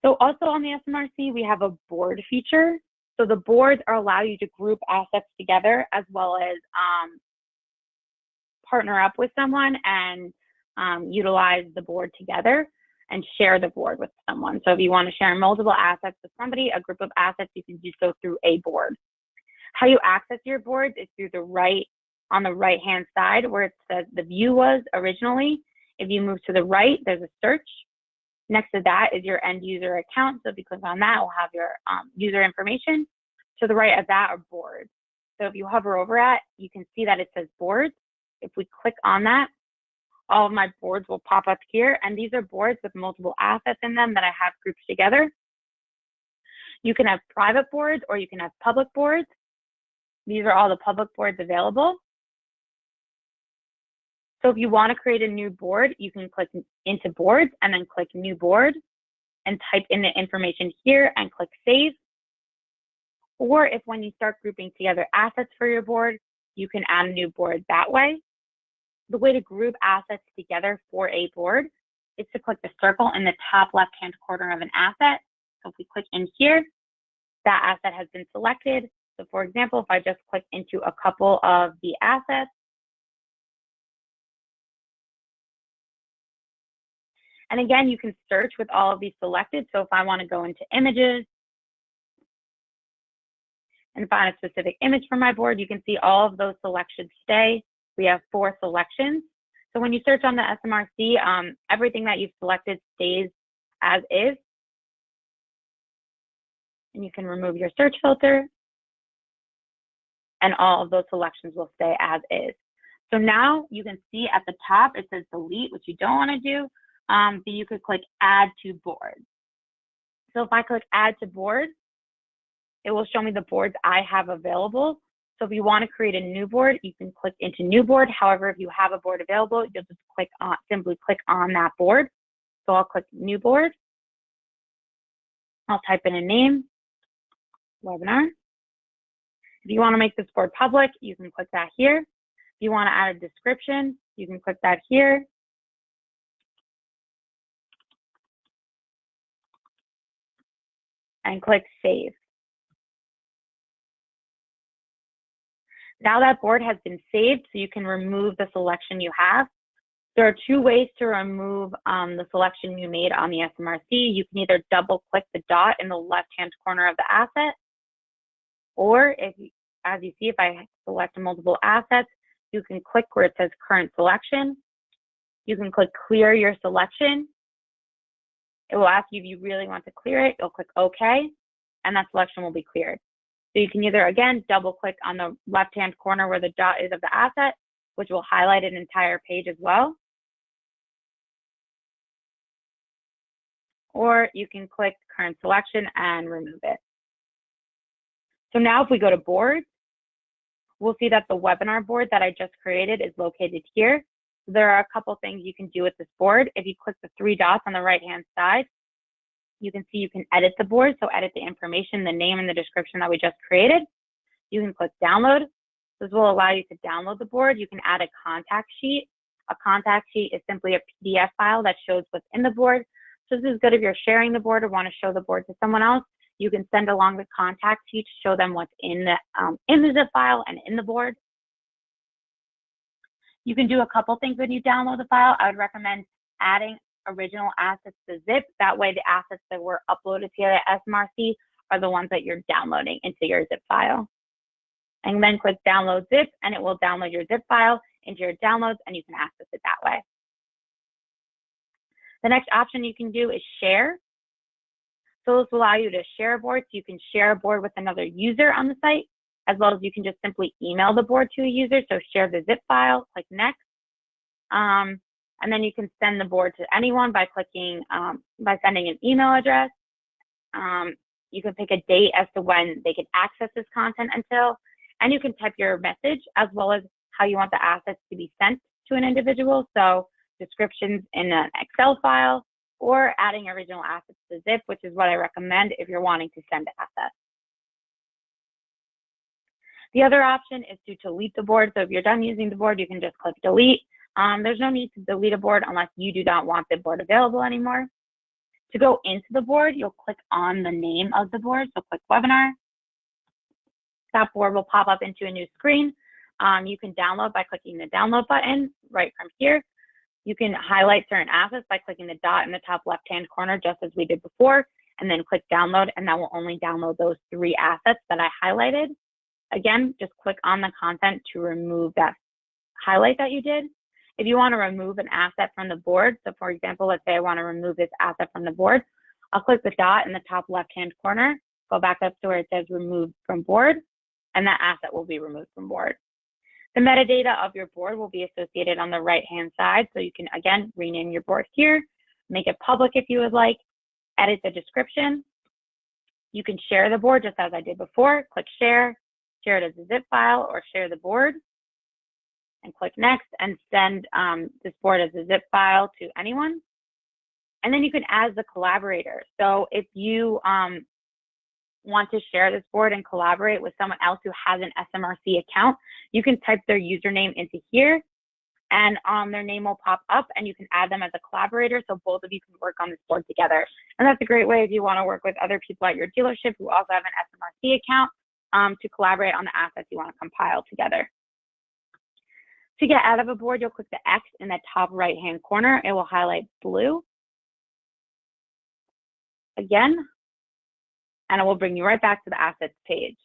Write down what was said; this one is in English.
So also on the SMRC, we have a board feature. So the boards allow you to group assets together as well as partner up with someone and utilize the board together and share the board with someone. So if you want to share multiple assets with somebody, a group of assets, you can do so through a board. How you access your boards is through on the right-hand side where it says the view was originally. If you move to the right, there's a search. Next to that is your end user account. So if you click on that, we'll have your user information. To the right of that are boards. So if you hover over it, you can see that it says boards. If we click on that, all of my boards will pop up here. And these are boards with multiple assets in them that I have grouped together. You can have private boards or you can have public boards. These are all the public boards available. So if you want to create a new board, you can click into boards and then click new board and type in the information here and click save. Or if when you start grouping together assets for your board, you can add a new board that way. The way to group assets together for a board is to click the circle in the top left-hand corner of an asset. So if we click in here, that asset has been selected. So for example, if I just click into a couple of the assets, and again, you can search with all of these selected. So if I want to go into images and find a specific image for my board, you can see all of those selections stay. We have 4 selections. So when you search on the SMRC, everything that you've selected stays as is. And you can remove your search filter. And all of those selections will stay as is. So now you can see at the top, it says delete, which you don't want to do. But you could click add to board. So if I click add to board, it will show me the boards I have available. So if you want to create a new board, you can click into new board. However, if you have a board available, you'll just simply click on that board. So I'll click new board. I'll type in a name, webinar. If you want to make this board public, you can click that here. If you want to add a description, you can click that here. And click save. Now that board has been saved, so you can remove the selection you have. There are 2 ways to remove the selection you made on the SMRC. You can either double click the dot in the left-hand corner of the asset, or as you see, if I select multiple assets, you can click where it says current selection. You can click clear your selection. It will ask you if you really want to clear it. You'll click OK, and that selection will be cleared. So you can either, again, double click on the left-hand corner where the dot is of the asset, which will highlight an entire page as well. Or you can click current selection and remove it. So now if we go to boards, we'll see that the webinar board that I just created is located here. There are a couple things you can do with this board. If you click the 3 dots on the right-hand side, you can see you can edit the board. So edit the information, the name, and the description that we just created. You can click download. This will allow you to download the board. You can add a contact sheet. A contact sheet is simply a PDF file that shows what's in the board. So this is good if you're sharing the board or want to show the board to someone else. You can send along the contact sheet to show them what's in the zip file and in the board. You can do a couple things when you download the file. I would recommend adding original assets to zip. That way the assets that were uploaded to the SMRC are the ones that you're downloading into your zip file. And then click download zip and it will download your zip file into your downloads and you can access it that way. The next option you can do is share. So this will allow you to share a board. So you can share a board with another user on the site, as well as you can just simply email the board to a user. So share the zip file, click next. And then you can send the board to anyone by clicking, by sending an email address. You can pick a date as to when they can access this content until, and you can type your message as well as how you want the assets to be sent to an individual. So descriptions in an Excel file or adding original assets to zip, which is what I recommend if you're wanting to send assets. The other option is to delete the board. So if you're done using the board, you can just click delete. There's no need to delete a board unless you do not want the board available anymore. To go into the board, you'll click on the name of the board. So click webinar. That board will pop up into a new screen. You can download by clicking the download button right from here. You can highlight certain assets by clicking the dot in the top left-hand corner, just as we did before, and then click download, and that will only download those 3 assets that I highlighted. Again, just click on the content to remove that highlight that you did. If you want to remove an asset from the board, so for example, let's say I want to remove this asset from the board, I'll click the dot in the top left-hand corner, go back up to where it says remove from board, and that asset will be removed from board. The metadata of your board will be associated on the right-hand side, so you can, again, rename your board here, make it public if you would like, edit the description. You can share the board just as I did before. Click share it as a zip file, or share the board, and click next, and send this board as a zip file to anyone. And then you can add the collaborator. So if you want to share this board and collaborate with someone else who has an SMRC account, you can type their username into here, and their name will pop up, and you can add them as a collaborator, so both of you can work on this board together. And that's a great way if you want to work with other people at your dealership who also have an SMRC account to collaborate on the assets you want to compile together. To get out of a board, you'll click the X in the top right-hand corner. It will highlight blue. Again, and it will bring you right back to the assets page.